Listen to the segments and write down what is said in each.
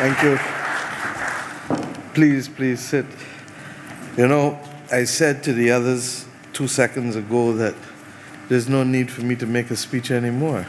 Thank you. Please sit. You know, I said to the others 2 seconds ago that there's no need for me to make a speech anymore.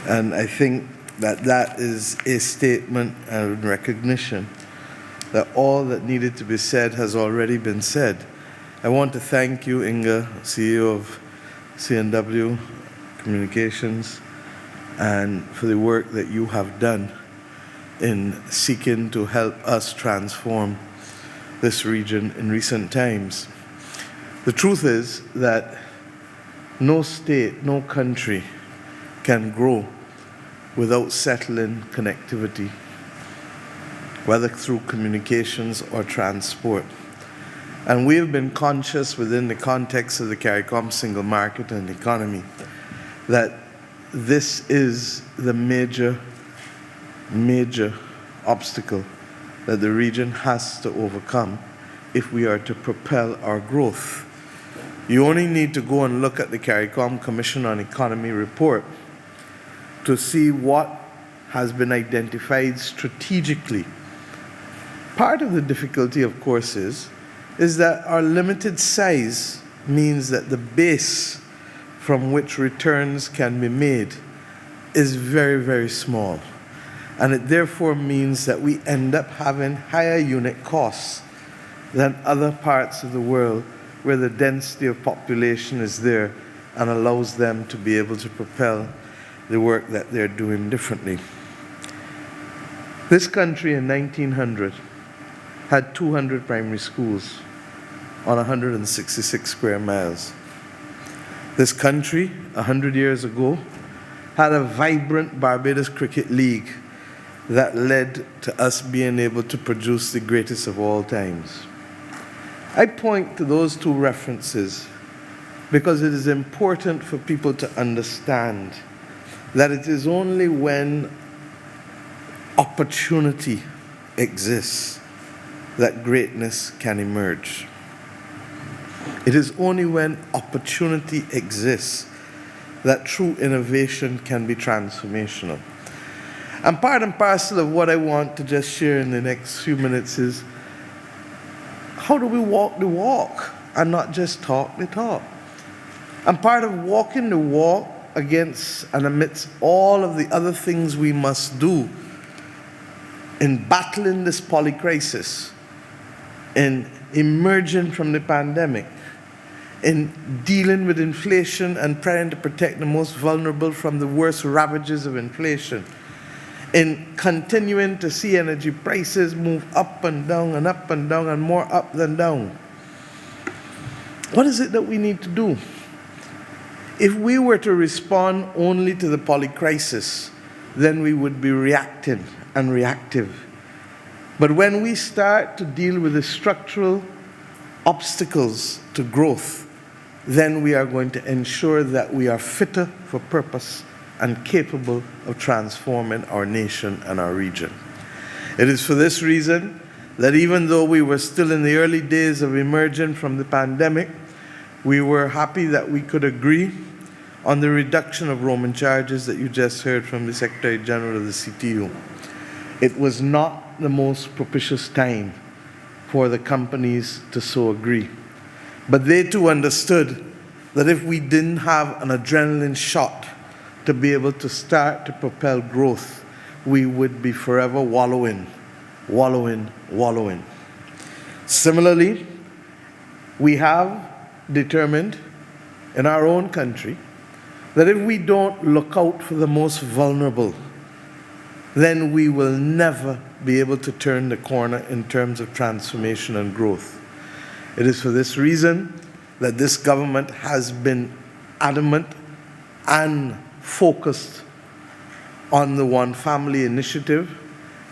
And I think that that is a statement and recognition that all that needed to be said has already been said. I want to thank you, Inga, CEO of CNW Communications, and for the work that you have done in seeking to help us transform this region in recent times. The truth is that no state, no country can grow without settling connectivity, whether through communications or transport. And we have been conscious within the context of the CARICOM single market and economy that this is the major obstacle that the region has to overcome if we are to propel our growth. You only need to go and look at the CARICOM Commission on Economy report to see what has been identified strategically. Part of the difficulty, of course, is that our limited size means that the base from which returns can be made is very, very small. And it therefore means that we end up having higher unit costs than other parts of the world where the density of population is there and allows them to be able to propel the work that they're doing differently. This country in 1900 had 200 primary schools on 166 square miles. This country, 100 years ago, had a vibrant Barbados Cricket League that led to us being able to produce the greatest of all times. I point to those two references because it is important for people to understand that it is only when opportunity exists that greatness can emerge. It is only when opportunity exists that true innovation can be transformational. And part and parcel of what I want to just share in the next few minutes is how do we walk the walk and not just talk the talk? And part of walking the walk against and amidst all of the other things we must do in battling this polycrisis, in emerging from the pandemic, in dealing with inflation and trying to protect the most vulnerable from the worst ravages of inflation, in continuing to see energy prices move up and down and more up than down. What is it that we need to do? If we were to respond only to the polycrisis, then we would be reacting and reactive. But when we start to deal with the structural obstacles to growth, then we are going to ensure that we are fitter for purpose and capable of transforming our nation and our region. It is for this reason that even though we were still in the early days of emerging from the pandemic, we were happy that we could agree on the reduction of roaming charges that you just heard from the Secretary General of the CTU. It was not the most propitious time for the companies to so agree. But they too understood that if we didn't have an adrenaline shot to be able to start to propel growth, we would be forever wallowing. Similarly, we have determined in our own country that if we don't look out for the most vulnerable, then we will never be able to turn the corner in terms of transformation and growth. It is for this reason that this government has been adamant and focused on the One Family initiative,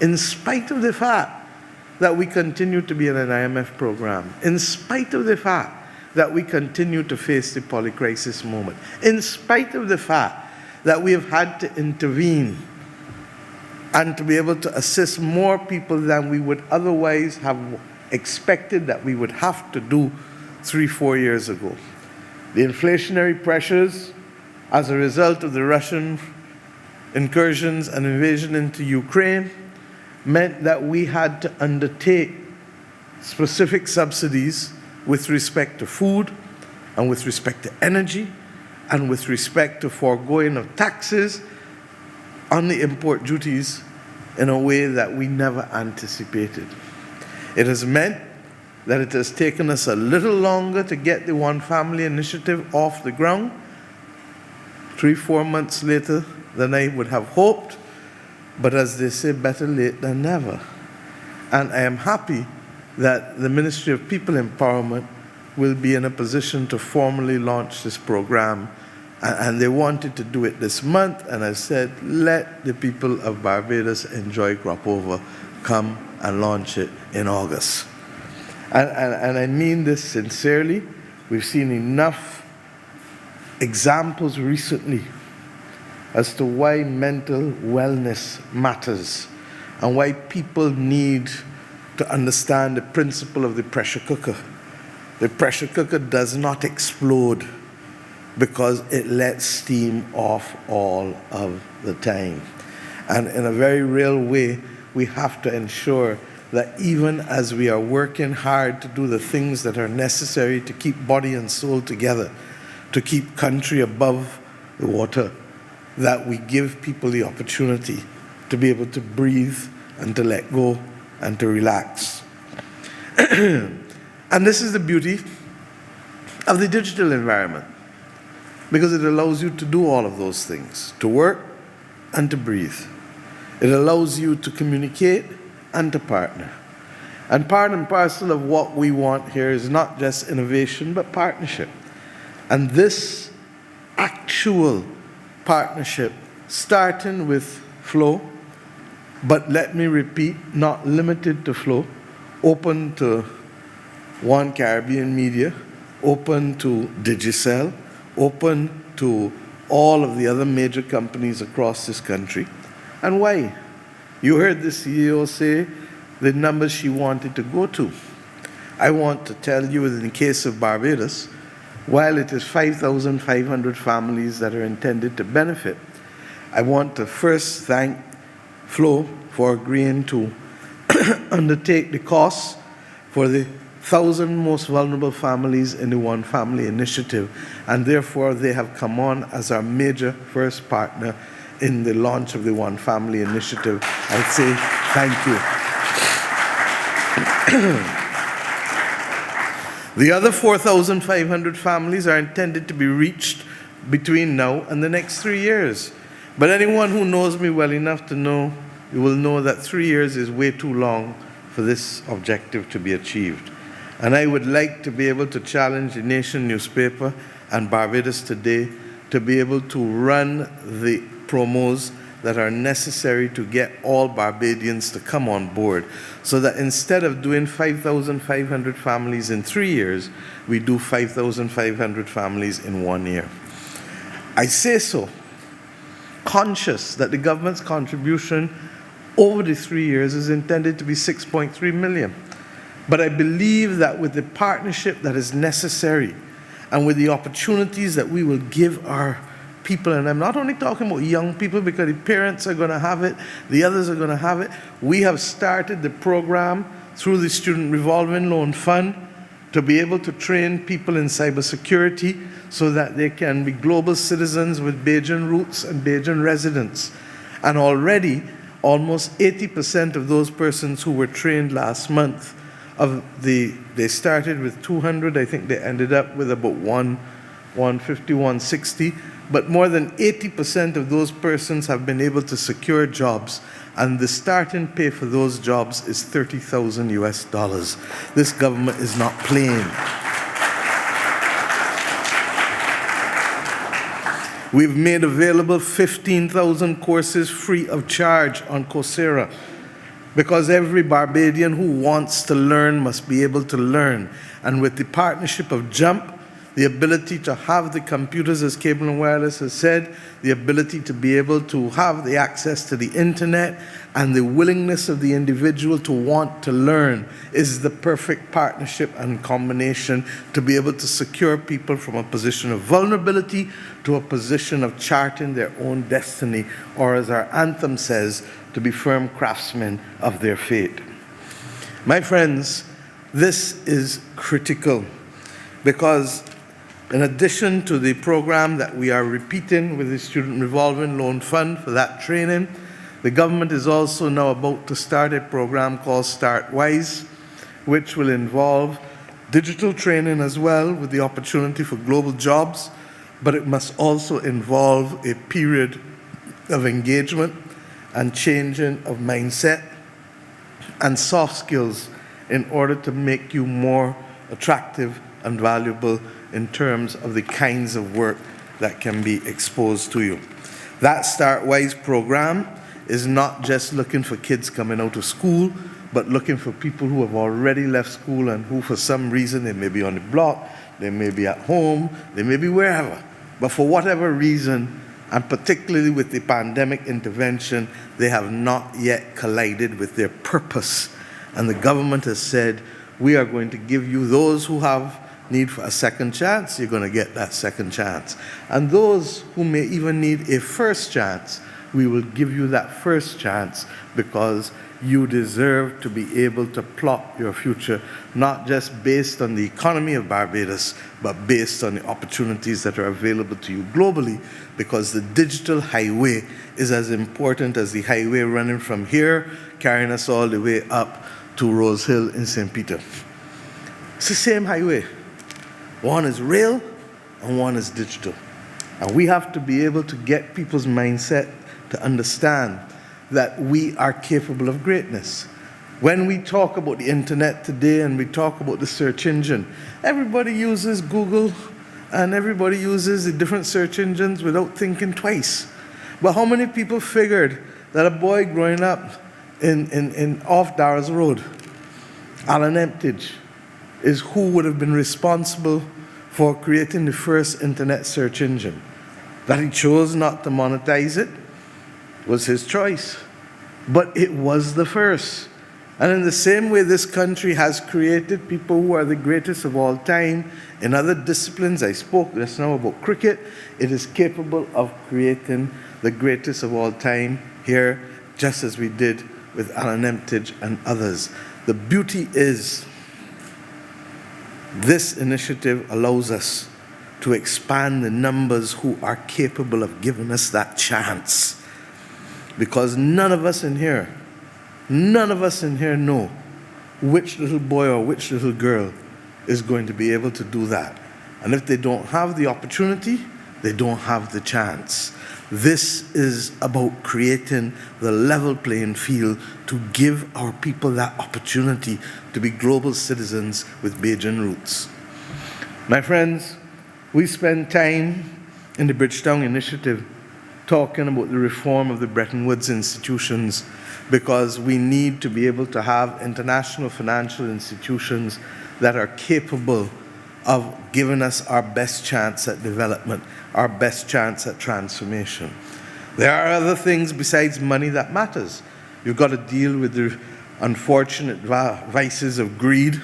in spite of the fact that we continue to be in an IMF program, in spite of the fact that we continue to face the polycrisis moment, in spite of the fact that we have had to intervene and to be able to assist more people than we would otherwise have expected that we would have to do 3-4 years ago. The inflationary pressures as a result of the Russian incursions and invasion into Ukraine meant that we had to undertake specific subsidies with respect to food and with respect to energy and with respect to foregoing of taxes on the import duties in a way that we never anticipated. It has meant that it has taken us a little longer to get the One Family Initiative off the ground, 3-4 months later than I would have hoped, but as they say, better late than never. And I am happy that the Ministry of People Empowerment will be in a position to formally launch this program. And they wanted to do it this month, and I said, let the people of Barbados enjoy crop over. Come and launch it in August. And I mean this sincerely. We've seen enough examples recently as to why mental wellness matters and why people need to understand the principle of the pressure cooker. The pressure cooker does not explode because it lets steam off all of the time. And in a very real way, we have to ensure that even as we are working hard to do the things that are necessary to keep body and soul together, to keep country above the water, that we give people the opportunity to be able to breathe and to let go and to relax. And this is the beauty of the digital environment, because it allows you to do all of those things, to work and to breathe. It allows you to communicate and to partner. And part and parcel of what we want here is not just innovation, but partnership. And this actual partnership, starting with Flow, but let me repeat, not limited to Flow, open to One Caribbean Media, open to Digicel, open to all of the other major companies across this country. And why? You heard the CEO say the numbers she wanted to go to. I want to tell you that in the case of Barbados, while it is 5,500 families that are intended to benefit, I want to first thank Flo for agreeing to undertake the costs for the 1,000 most vulnerable families in the One Family Initiative, and therefore they have come on as our major first partner in the launch of the One Family Initiative. I say thank you. The other 4,500 families are intended to be reached between now and the next 3 years. But anyone who knows me well enough to know, you will know that 3 years is way too long for this objective to be achieved. And I would like to be able to challenge the Nation newspaper and Barbados Today to be able to run the promos that are necessary to get all Barbadians to come on board, so that instead of doing 5,500 families in 3 years, we do 5,500 families in 1 year. I say so conscious that the government's contribution over the 3 years is intended to be 6.3 million. But I believe that with the partnership that is necessary and with the opportunities that we will give our people, and I'm not only talking about young people because the parents are going to have it, the others are going to have it. We have started the program through the Student Revolving Loan Fund to be able to train people in cybersecurity so that they can be global citizens with Bajan roots and Bajan residence. And already, almost 80% of those persons who were trained last month, they started with 200, I think they ended up with about 150, 160, but more than 80% of those persons have been able to secure jobs, and the starting pay for those jobs is $30,000 US. This government is not playing. We've made available 15,000 courses free of charge on Coursera, because every Barbadian who wants to learn must be able to learn. And with the partnership of JUMP, the ability to have the computers, as Cable and Wireless has said, the ability to be able to have the access to the internet, and the willingness of the individual to want to learn is the perfect partnership and combination to be able to secure people from a position of vulnerability to a position of charting their own destiny, or as our anthem says, to be firm craftsmen of their fate. My friends, this is critical because in addition to the program that we are repeating with the Student Revolving Loan Fund for that training, the government is also now about to start a program called StartWise, which will involve digital training as well with the opportunity for global jobs, but it must also involve a period of engagement and changing of mindset and soft skills in order to make you more attractive and valuable in terms of the kinds of work that can be exposed to you. That StartWise program is not just looking for kids coming out of school, but looking for people who have already left school and who for some reason, they may be on the block, they may be at home, they may be wherever, but for whatever reason, and particularly with the pandemic intervention, they have not yet collided with their purpose. And the government has said, we are going to give you those who have need for a second chance, you're going to get that second chance. And those who may even need a first chance, we will give you that first chance because you deserve to be able to plot your future, not just based on the economy of Barbados, but based on the opportunities that are available to you globally, because the digital highway is as important as the highway running from here, carrying us all the way up to Rose Hill in St. Peter. It's the same highway. One is rail and one is digital. And we have to be able to get people's mindset to understand that we are capable of greatness. When we talk about the internet today and we talk about the search engine, everybody uses Google and everybody uses the different search engines without thinking twice. But how many people figured that a boy growing up in off Darrell's Road, Alan Emptage, is who would have been responsible for creating the first internet search engine? That he chose not to monetize it was his choice, but it was the first. And in the same way, this country has created people who are the greatest of all time in other disciplines. I spoke just now about cricket. It is capable of creating the greatest of all time here, just as we did with Alan Emptage and others. The beauty is this initiative allows us to expand the numbers who are capable of giving us that chance. Because none of us in here know which little boy or which little girl is going to be able to do that. And if they don't have the opportunity, they don't have the chance. This is about creating the level playing field to give our people that opportunity to be global citizens with Bajan roots. My friends, we spend time in the Bridgetown Initiative talking about the reform of the Bretton Woods institutions because we need to be able to have international financial institutions that are capable of giving us our best chance at development, our best chance at transformation. There are other things besides money that matters. You've got to deal with the unfortunate vices of greed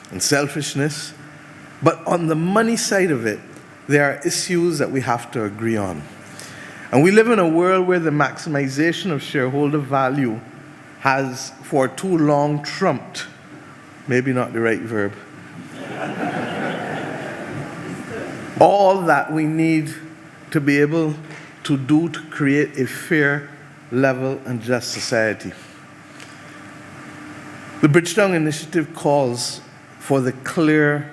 and selfishness. But on the money side of it, there are issues that we have to agree on. And we live in a world where the maximization of shareholder value has for too long trumped, maybe not the right verb, all that we need to be able to do to create a fair, level, and just society. The Bridgetown Initiative calls for the clear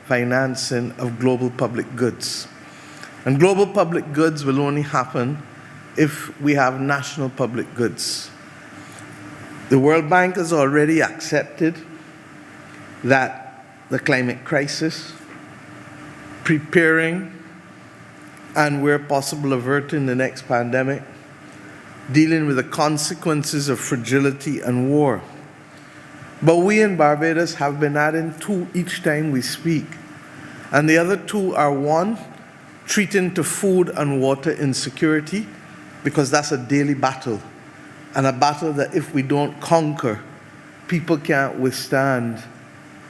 financing of global public goods. And global public goods will only happen if we have national public goods. The World Bank has already accepted that the climate crisis, preparing and where possible averting the next pandemic, dealing with the consequences of fragility and war. But we in Barbados have been adding 2 each time we speak. And the other 2 are 1, treating to food and water insecurity, because that's a daily battle. And a battle that if we don't conquer, people can't withstand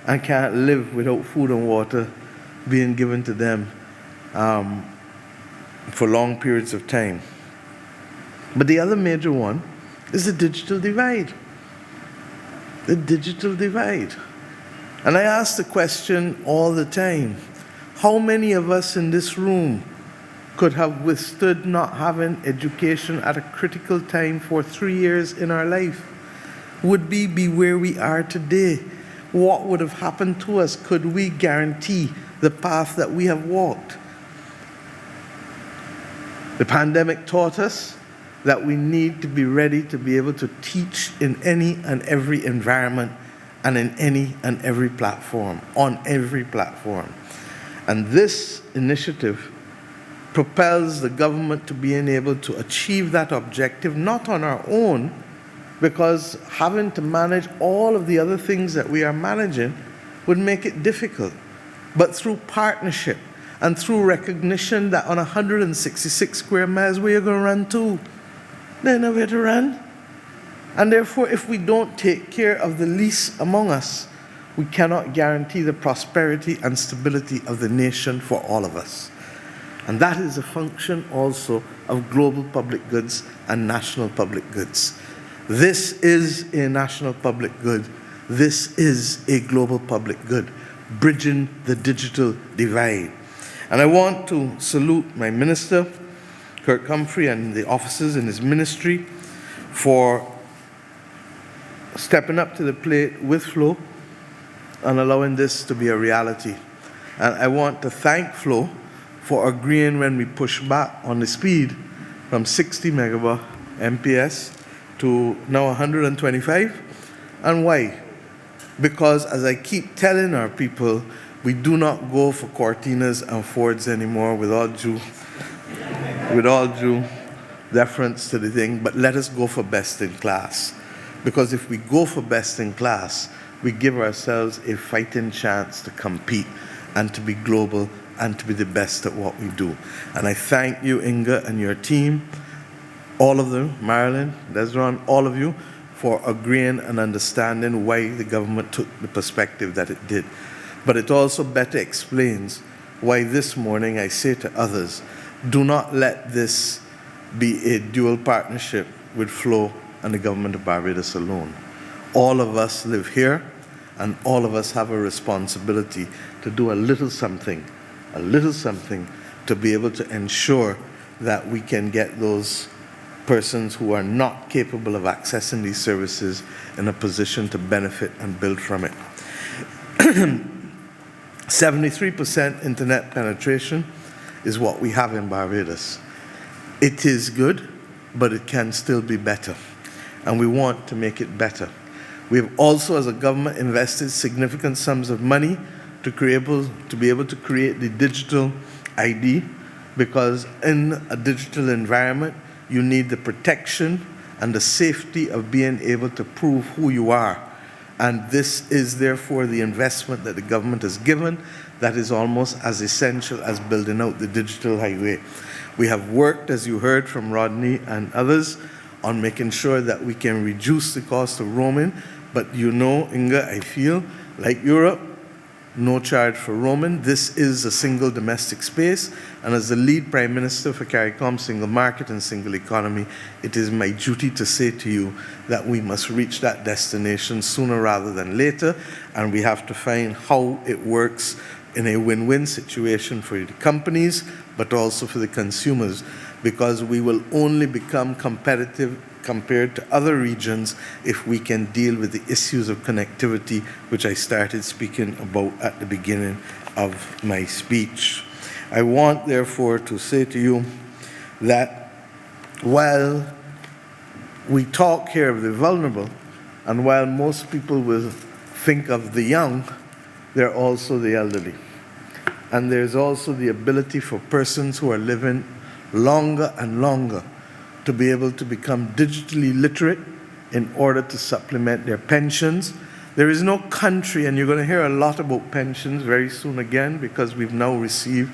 and can't live without food and water being given to them for long periods of time. But the other major one is the digital divide. The digital divide. And I ask the question all the time, how many of us in this room could have withstood not having education at a critical time for 3 years in our life? Would we be where we are today? What would have happened to us? Could we guarantee the path that we have walked? The pandemic taught us that we need to be ready to be able to teach in any and every environment and in any and every platform, on every platform. And this initiative propels the government to being able to achieve that objective, not on our own, because having to manage all of the other things that we are managing would make it difficult, but through partnership and through recognition that on 166 square miles, where you're going to run to? There's nowhere to run. And therefore, if we don't take care of the least among us, we cannot guarantee the prosperity and stability of the nation for all of us. And that is a function also of global public goods and national public goods. This is a national public good. This is a global public good, bridging the digital divide. And I want to salute my minister, Kirk Humphrey, and the officers in his ministry for stepping up to the plate with Flo and allowing this to be a reality. And I want to thank Flo for agreeing when we pushed back on the speed from 60 megabytes MPS to now 125. And why? Because as I keep telling our people, we do not go for Cortinas and Fords anymore, with all due deference to the thing, but let us go for best in class. Because if we go for best in class, we give ourselves a fighting chance to compete and to be global and to be the best at what we do. And I thank you, Inga, and your team, all of them, Marilyn, Desron, all of you, for agreeing and understanding why the government took the perspective that it did. But it also better explains why this morning I say to others, do not let this be a dual partnership with Flo and the government of Barbados alone. All of us live here, and all of us have a responsibility to do a little something to be able to ensure that we can get those persons who are not capable of accessing these services in a position to benefit and build from it. 73% internet penetration is what we have in Barbados. It is good, but it can still be better, and we want to make it better. We have also, as a government, invested significant sums of money to be able to create the digital ID, because in a digital environment, you need the protection and the safety of being able to prove who you are. And this is therefore the investment that the government has given that is almost as essential as building out the digital highway. We have worked, as you heard from Rodney and others, on making sure that we can reduce the cost of roaming. But you know, Inga, I feel like Europe, no charge for roaming. This is a single domestic space, and as the lead Prime Minister for CARICOM, single market and single economy, it is my duty to say to you that we must reach that destination sooner rather than later, and we have to find how it works in a win-win situation for the companies, but also for the consumers, because we will only become competitive compared to other regions if we can deal with the issues of connectivity, which I started speaking about at the beginning of my speech. I want, therefore, to say to you that while we talk here of the vulnerable, and while most people will think of the young, there are also the elderly. And there's also the ability for persons who are living longer and longer to be able to become digitally literate in order to supplement their pensions. There is no country, and you're going to hear a lot about pensions very soon again, because we've now received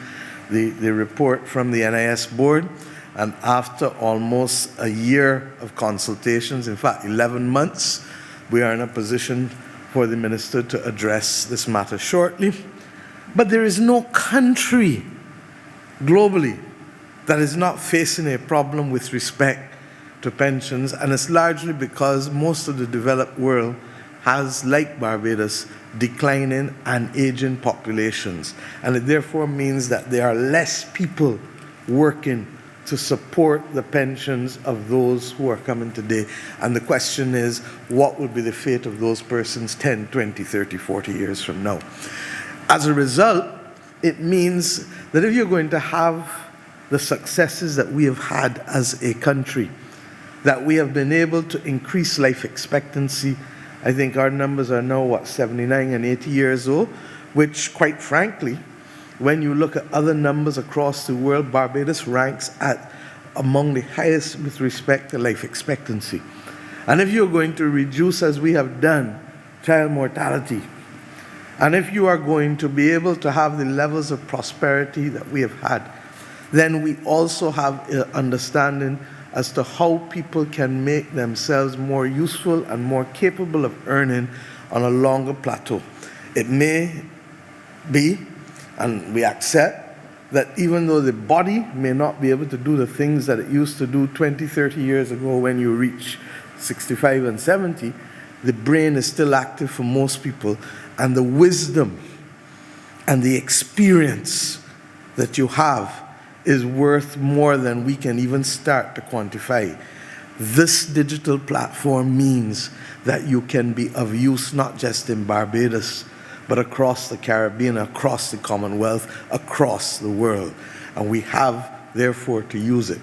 the report from the NIS board, and after almost a year of consultations, in fact 11 months, we are in a position for the minister to address this matter shortly. But there is no country globally that is not facing a problem with respect to pensions, and it's largely because most of the developed world has, like Barbados, declining and aging populations. And it therefore means that there are less people working to support the pensions of those who are coming today. And the question is, what will be the fate of those persons 10, 20, 30, 40 years from now? As a result, it means that if you're going to have the successes that we have had as a country, that we have been able to increase life expectancy. I think our numbers are now, 79 and 80 years old, which, quite frankly, when you look at other numbers across the world, Barbados ranks at among the highest with respect to life expectancy. And if you're going to reduce, as we have done, child mortality, and if you are going to be able to have the levels of prosperity that we have had, then we also have an understanding as to how people can make themselves more useful and more capable of earning on a longer plateau. It may be, and we accept, that even though the body may not be able to do the things that it used to do 20, 30 years ago when you reach 65 and 70, the brain is still active for most people, and the wisdom and the experience that you have is worth more than we can even start to quantify. This digital platform means that you can be of use not just in Barbados, but across the Caribbean, across the Commonwealth, across the world. And we have, therefore, to use it.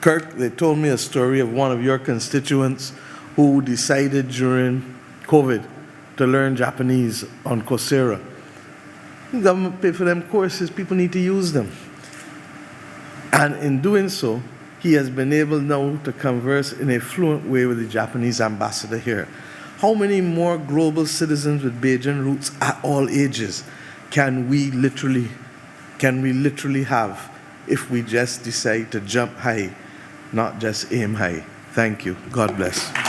Kirk, they told me a story of one of your constituents who decided during COVID to learn Japanese on Coursera. The government paid for them courses, people need to use them. And in doing so, he has been able now to converse in a fluent way with the Japanese ambassador here. How many more global citizens with Bajan roots at all ages can we literally have if we just decide to jump high, not just aim high? Thank you. God bless.